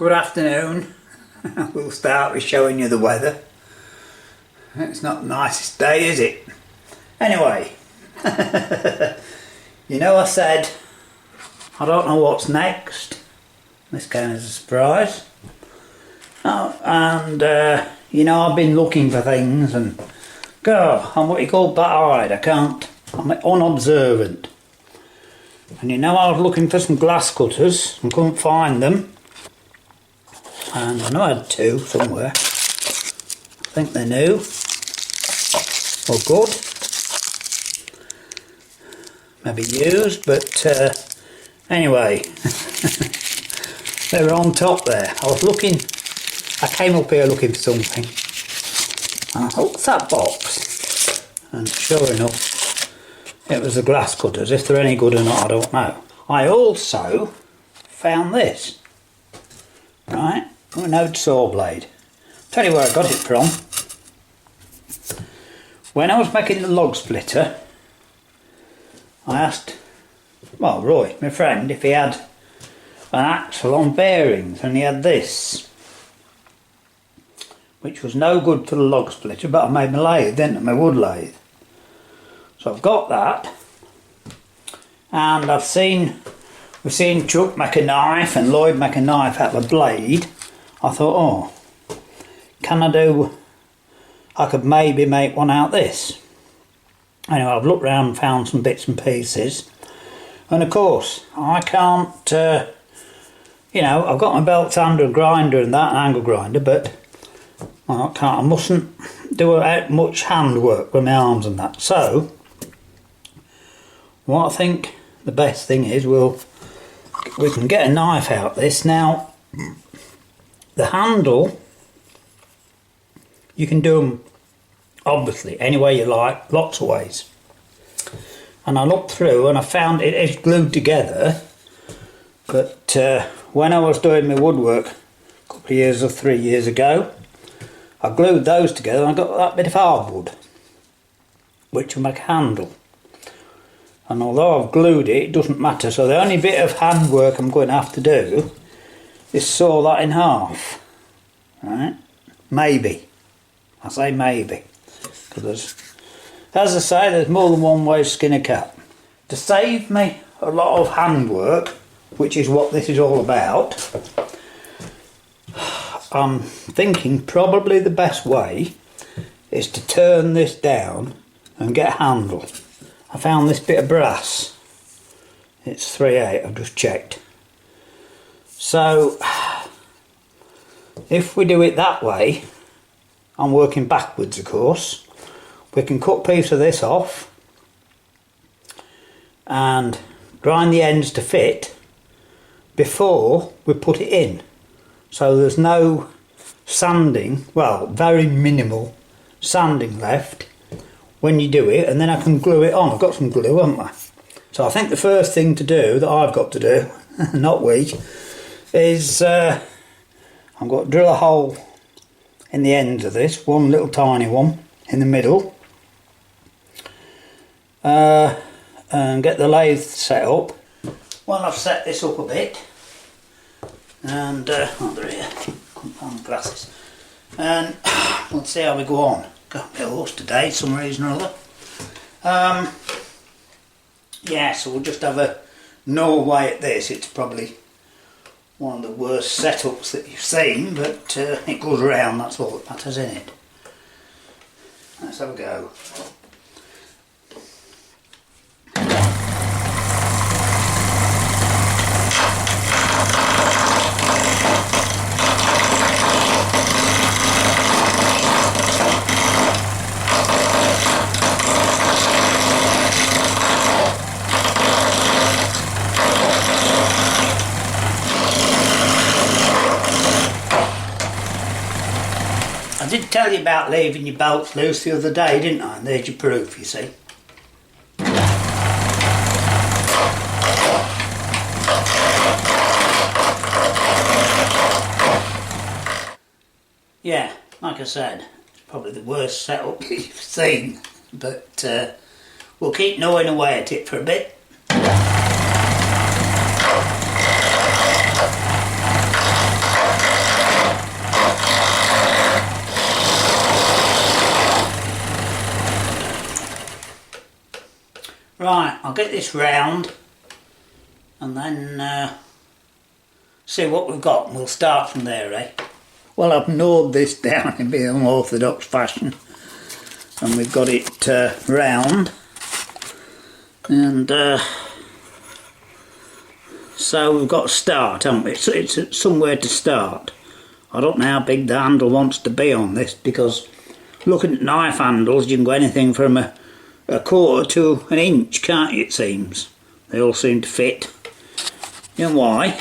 Good afternoon. We'll start with showing you the weather. It's not the nicest day, is it? Anyway, you know, I said I don't know what's next. This came as a surprise. Oh, and you know, I've been looking for things and I'm what you call bat-eyed. I'm unobservant. And you know, I was looking for some glass cutters and couldn't find them. And I know I had two somewhere. I think they're new or good. Maybe used, but anyway, they were on top there. I came up here looking for something. And I thought, what's that box? And sure enough, it was the glass cutters. If they're any good or not, I don't know. I also found this. Right? An old saw blade. Tell you where I got it from. When I was making the log splitter, I asked, well, Roy, my friend, if he had an axle on bearings, and he had this, which was no good for the log splitter, but I made my lathe, didn't I? My wood lathe. So I've got that, and we've seen Chuck make a knife and Lloyd make a knife out of a blade. I thought, I could maybe make one out of this. Anyway, I've looked around and found some bits and pieces. And of course, I can't, you know, I've got my belt sander and grinder and that, an angle grinder, but I mustn't do much handwork with my arms and that. So, what I think the best thing is, we can get a knife out of this. Now, the handle, you can do them obviously any way you like, lots of ways. And I looked through and I found it is glued together, but when I was doing my woodwork a couple of years or 3 years ago, I glued those together and I got that bit of hardwood, which will make a handle. And although I've glued it, it doesn't matter, so the only bit of handwork I'm going to have to do is saw that in half, right? Maybe. I say maybe, because as I say, there's more than one way to skin a cat. To save me a lot of handwork, which is what this is all about, I'm thinking probably the best way is to turn this down and get a handle. I found this bit of brass. It's 3/8, I've just checked. So, if we do it that way, I'm working backwards of course, we can cut a piece of this off and grind the ends to fit before we put it in. So there's no sanding, well, very minimal sanding left when you do it, and then I can glue it on. I've got some glue, haven't I? So I think the first thing to do, that I've got to do, not we, is I'm going to drill a hole in the ends of this, one little tiny one in the middle, and get the lathe set up. Well, I've set this up a bit, and under here, couldn't find the glasses, and we'll see how we go on. Got a bit horse today, some reason or other. Yeah, so we'll just have a Norway at this. It's probably one of the worst setups that you've seen, but it goes around, that's all that matters, isn't it? Let's have a go. I did tell you about leaving your belts loose the other day, didn't I? And there's your proof, you see. Yeah, like I said, it's probably the worst setup you've seen, but we'll keep gnawing away at it for a bit. I'll get this round and then see what we've got, and we'll start from there, eh? Well, I've gnawed this down in a bit of an orthodox fashion, and we've got it round, and so we've got to start, haven't we? It's somewhere to start. I don't know how big the handle wants to be on this, because looking at knife handles, you can go anything from a quarter to an inch, can't you, it seems? They all seem to fit. You know why?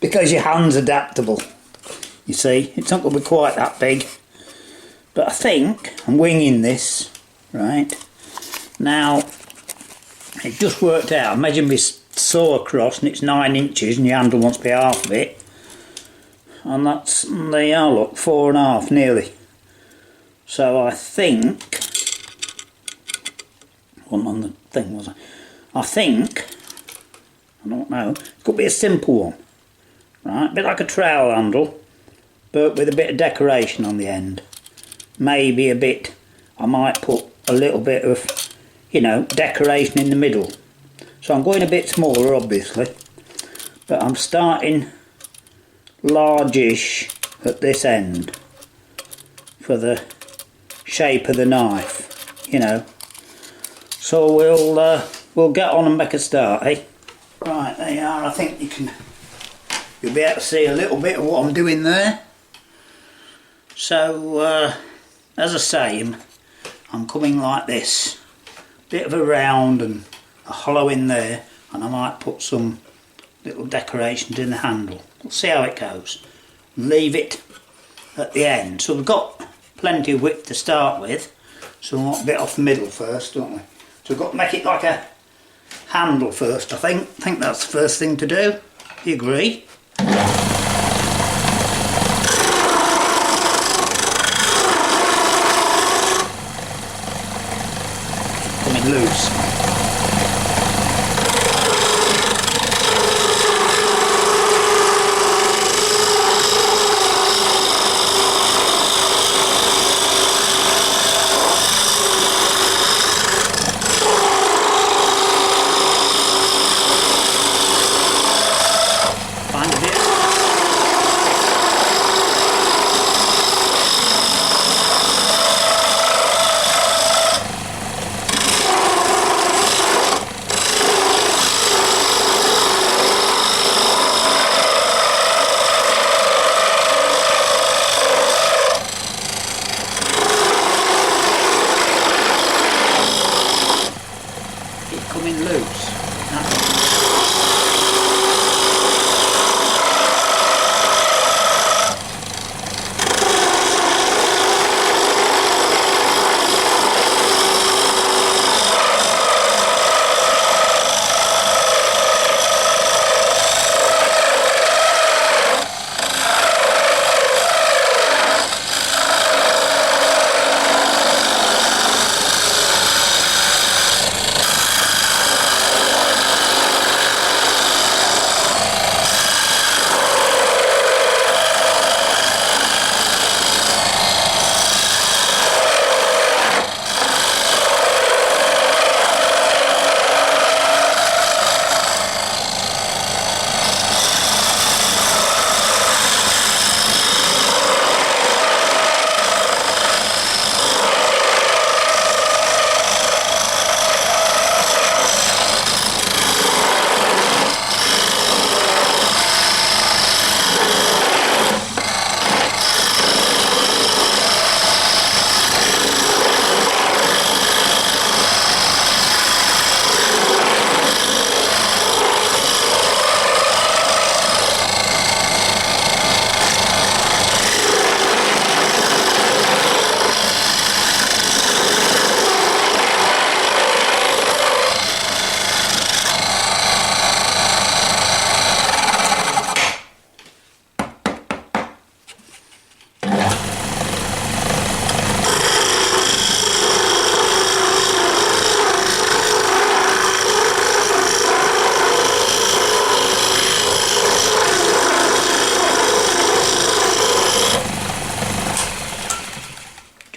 Because your hand's adaptable. You see, it's not going to be quite that big. But I think I'm winging this, right? Now, it just worked out. I measured my saw across and it's 9 inches and your handle wants to be half of it. And that's, there you are, look, 4.5 nearly. So I think, wasn't on the thing, was I? I think, I don't know, it could be a simple one, right? A bit like a trowel handle, but with a bit of decoration on the end. Maybe a bit, I might put a little bit of, you know, decoration in the middle. So I'm going a bit smaller, obviously, but I'm starting largish at this end for the shape of the knife, you know. So we'll get on and make a start, eh? Right, there you are. I think you'll be able to see a little bit of what I'm doing there. So as I say, I'm coming like this, bit of a round and a hollow in there, and I might put some little decorations in the handle. We'll see how it goes. Leave it at the end. So we've got plenty of width to start with, so we want a bit off the middle first, don't we? So we've got to make it like a handle first, I think. I think that's the first thing to do. Do you agree? Coming loose. Coming loose.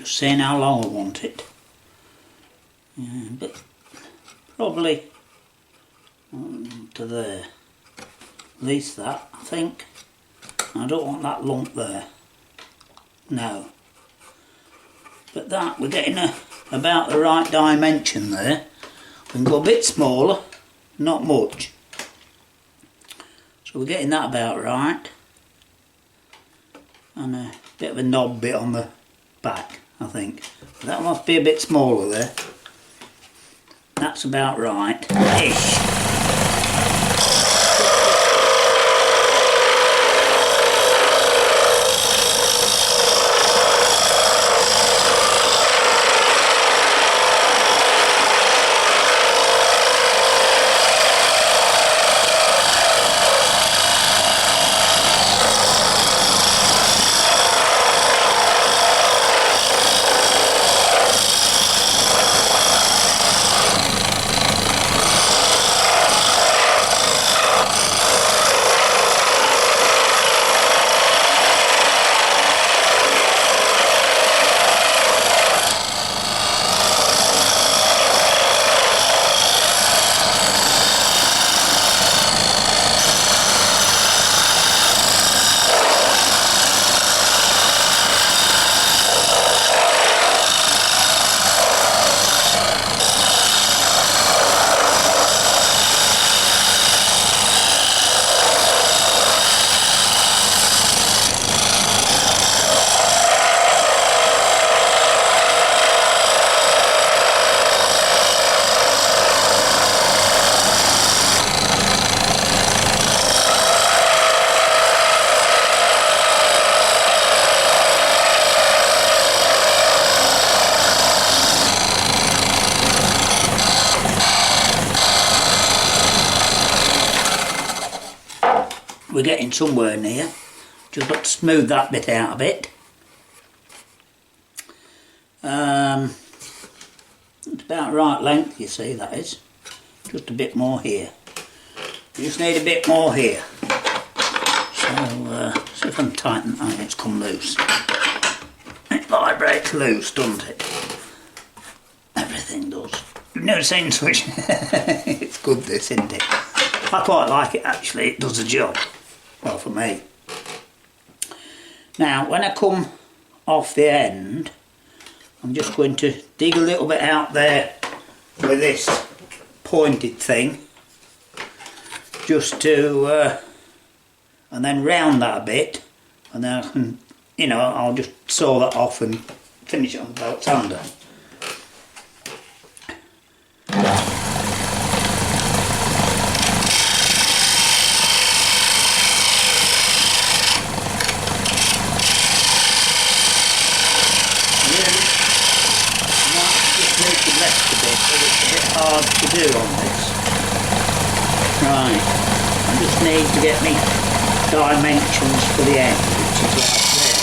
Saying how long I want it. But probably to there. At least that, I think. I don't want that lump there. No. But that, we're getting about the right dimension there. We can go a bit smaller, not much. So we're getting that about right. And a bit of a knob bit on the back, I think. That must be a bit smaller there. That's about right-ish. We're getting somewhere near. Just got to smooth that bit out a bit. It's about right length, you see, that is. Just a bit more here. You just need a bit more here. So, see if I can tighten that. It's come loose. It vibrates loose, doesn't it? Everything does. You've never seen such. It's good, this, isn't it? I quite like it, actually. It does the job. Well, for me. Now, when I come off the end, I'm just going to dig a little bit out there with this pointed thing, just to, and then round that a bit, and then I can, you know, I'll just saw that off and finish it on the belt sander. Hard to do on this. Right, I just need to get me dimensions for the end, which is right there.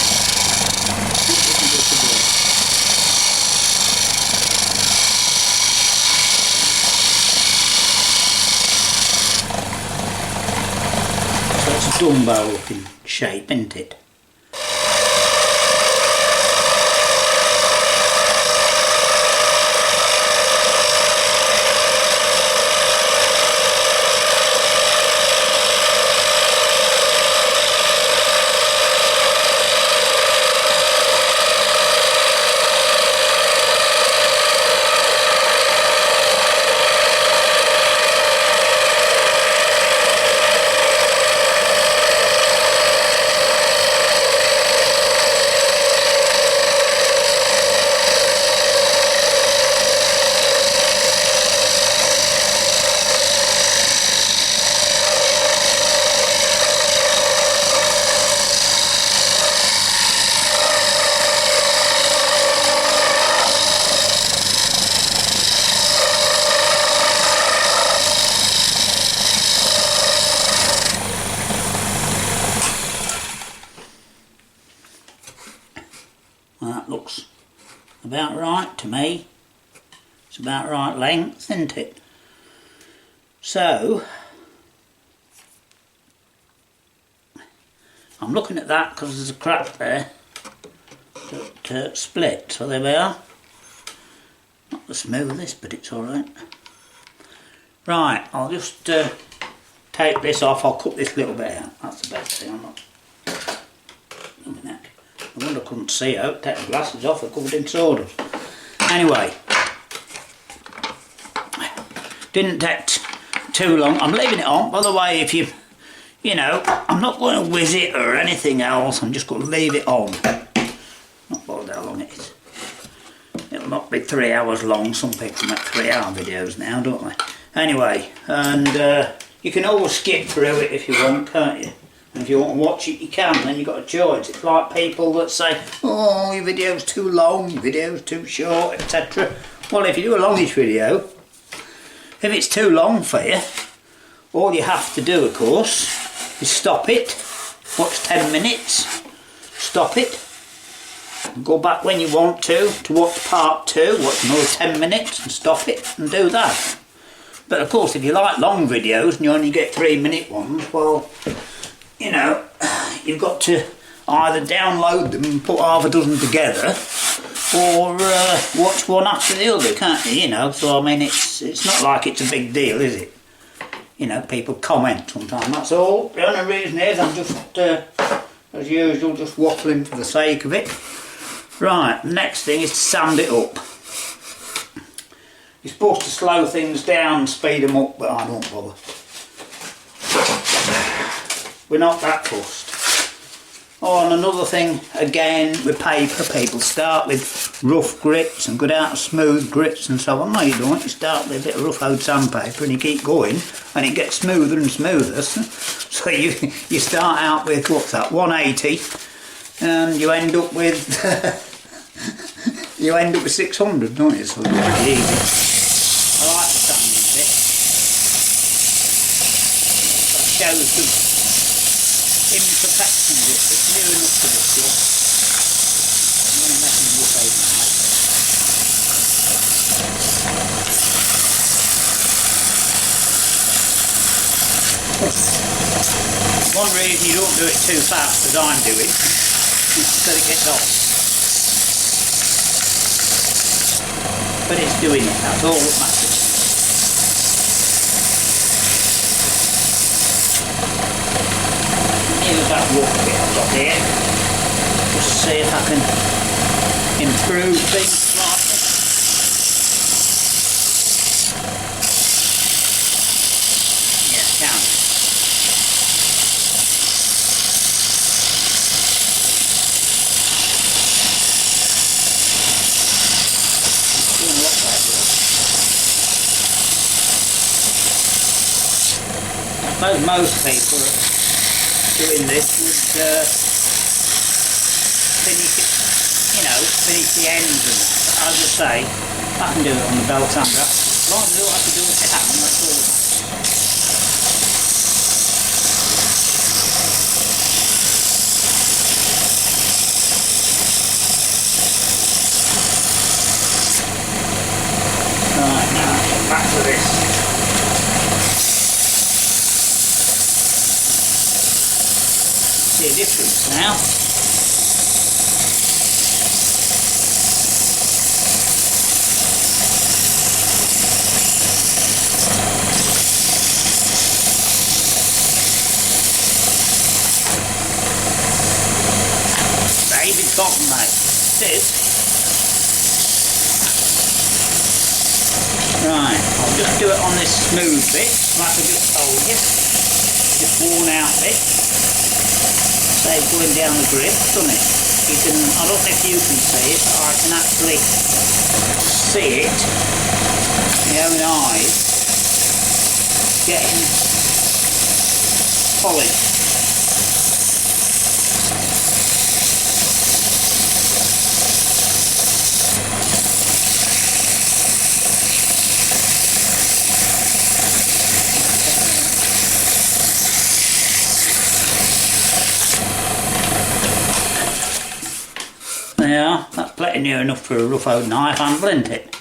So it's a dumbbell looking shape, isn't it? Well, that looks about right to me. It's about right length, isn't it? So, I'm looking at that because there's a crack there that split. So there we are. Not the smoothest, but it's alright. Right, I'll just take this off. I'll cut this little bit out. That's the best thing. I'm not. Look at that. I wonder I couldn't see out. Take the glasses off. They're covered in sawdust. Anyway, didn't take too long. I'm leaving it on. By the way, if you know, I'm not going to whiz it or anything else. I'm just going to leave it on. Not bothered how long it is. It'll not be 3 hours long. Some people make 3-hour videos now, don't they? Anyway, and you can always skip through it if you want, can't you? And if you want to watch it, you can. Then you've got a choice. It's like people that say, "Oh, your video's too long, your video's too short, etc." Well, if you do a longish video, if it's too long for you, all you have to do, of course, is stop it, watch 10 minutes, stop it, go back when you want to watch part 2, watch another 10 minutes and stop it and do that. But of course, if you like long videos and you only get 3-minute ones, well, you know, you've got to either download them and put half a dozen together, or watch one after the other, can't you? You know, so I mean, it's not like it's a big deal, is it? You know, people comment sometimes, that's all. The only reason is I'm just, as usual, just waffling for the sake of it. Right, the next thing is to sand it up. You're supposed to slow things down, speed them up, but I don't bother. We're not that fussed. Oh, and another thing, again, with paper, people start with rough grits and go down to smooth grits and so on. No, you don't. You start with a bit of rough old sandpaper and you keep going and it gets smoother and smoother. So you start out with, what's that, 180 and you end up with you end up with 600, don't you? So it's pretty easy. I like the sanding bit. That shows the imperfections, it's near enough to the stuff. I'm only making them look overnight. One reason you don't do it too fast, as I'm doing, is so it gets off. But it's doing it, that's all that matters. Here's that rough bit I've got here. Just see if I can improve things slightly. Yeah, I can. It's doing a lot better. I suppose most people doing this would finish it, you know, finish the ends and that. But as I say, I can do it on the belt sander. As long as I don't have to do it with hand, that's all that matters. Right, now back to this. See a difference now. Baby cotton, mate. It is. Right, I'll just do it on this smooth bit, like I just told you. Just worn out bit. Save going down the grip, doesn't it? You can, I don't know if you can see it, but I can actually see it in my own eyes getting polished. Yeah, that's plenty near enough for a rough old knife handle, isn't it?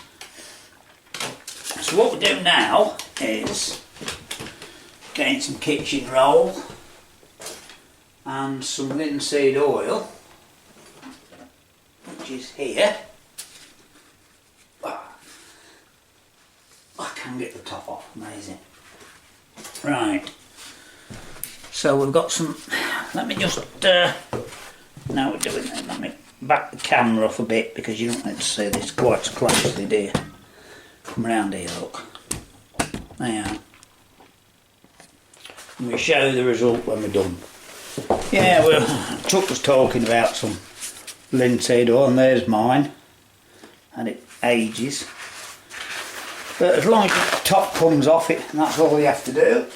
So what we do now is getting some kitchen roll and some linseed oil, which is here. I can get the top off, amazing. Right, so we've got some, let me just, now we're doing it, let me back the camera off a bit because you don't need to see this quite so closely, do you? Come round here, look. There you are. And we'll show you the result when we're done. Yeah, well, Chuck was talking about some linseed oil, and there's mine. And it ages. But as long as the top comes off it, and that's all you have to do.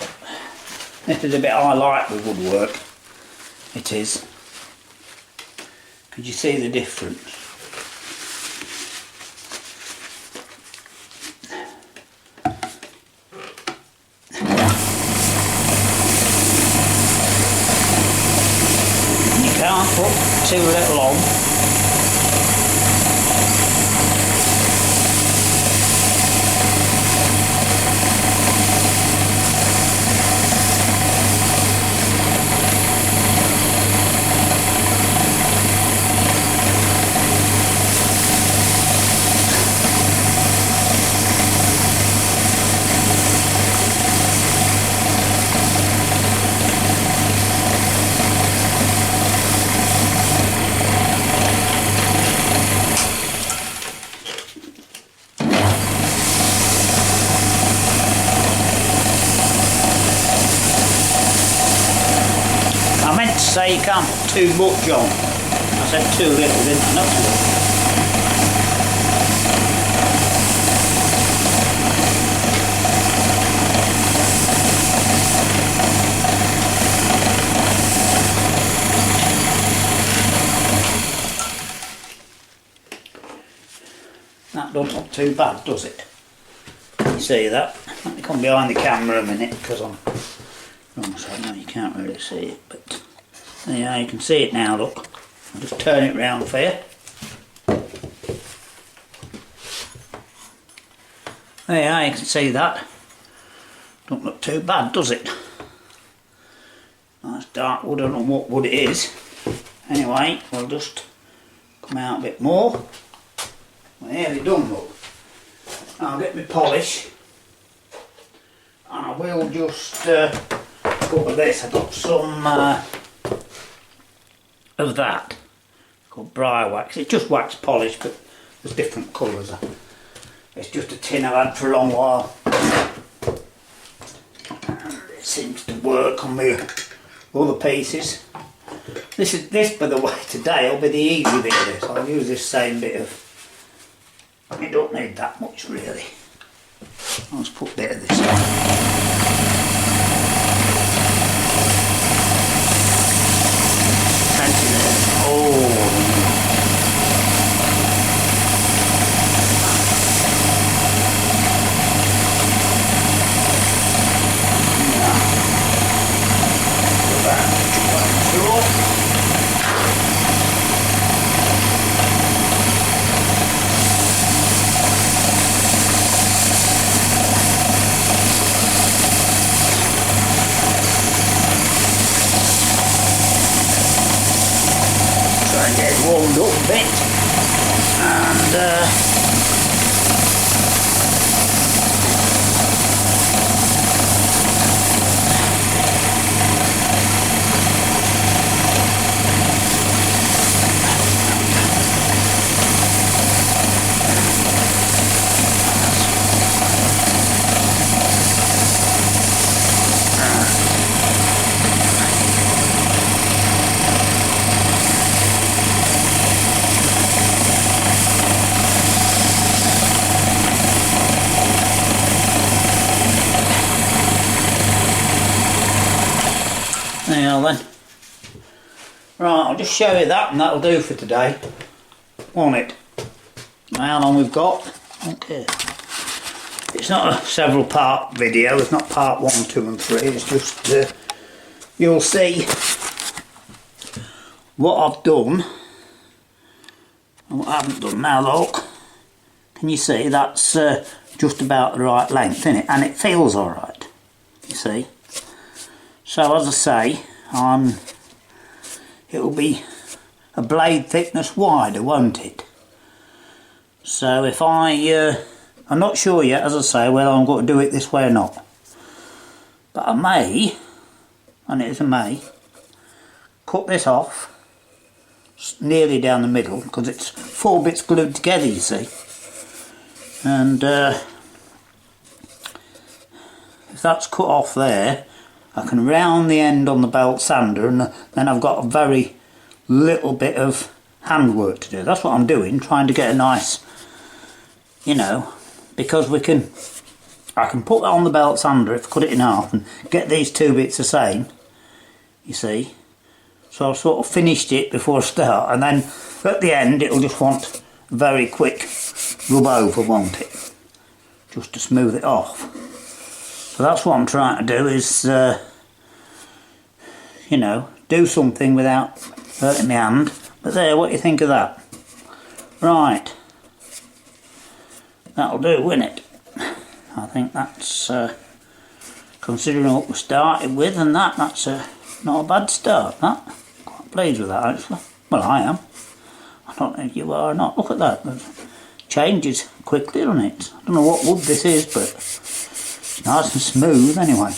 This is a bit I like with woodwork. It is. Could you see the difference? You can't put too little on. Say you can't put too much on. I said too little, didn't I? Not too little. That doesn't look too bad, does it? Can you see that? Let me come behind the camera a minute because I'm wrong side. No, you can't really see it, but yeah, you can see it now, look. I'll just turn it round for you. There you can see that. Don't look too bad, does it? Nice dark wood, I don't know what wood it is. Anyway, we'll just come out a bit more. Well, nearly done, look. I'll get my polish. And I will just put with this. I've got some of that called briar wax. It's just wax polish, but there's different colours. It's just a tin I've had for a long while. And it seems to work on my other pieces. This by the way today will be the easy bit of this. I'll use this same bit of, you don't need that much really. I'll just put a bit of this on. Warmed up a bit and now then. Right, I'll just show you that and that'll do for today. Won't it? How long we've got? Okay. It's not a several part video, it's not part 1, 2 and 3, it's just you'll see what I've done and what I haven't done. Now look, can you see that's just about the right length, isn't it? And it feels alright, you see. So as I say, it'll be a blade thickness wider, won't it? So if I I'm not sure yet, as I say, whether I'm going to do it this way or not. But I may, and it is a may, cut this off nearly down the middle, because it's 4 bits glued together, you see. And if that's cut off there, I can round the end on the belt sander, and then I've got a very little bit of handwork to do. That's what I'm doing, trying to get a nice, you know, because I can put that on the belt sander if I cut it in half and get these 2 bits the same, you see. So I've sort of finished it before I start, and then at the end it'll just want a very quick rub over, won't it? Just to smooth it off. So that's what I'm trying to do, is, you know, do something without hurting my hand. But there, what do you think of that? Right. That'll do, won't it? I think that's, considering what we started with, and that's not a bad start, that. Quite pleased with that, actually. Well, I am. I don't know if you are or not. Look at that. It changes quickly, doesn't it? I don't know what wood this is, but it's nice and smooth anyway.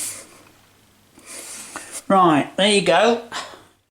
Right, there you go.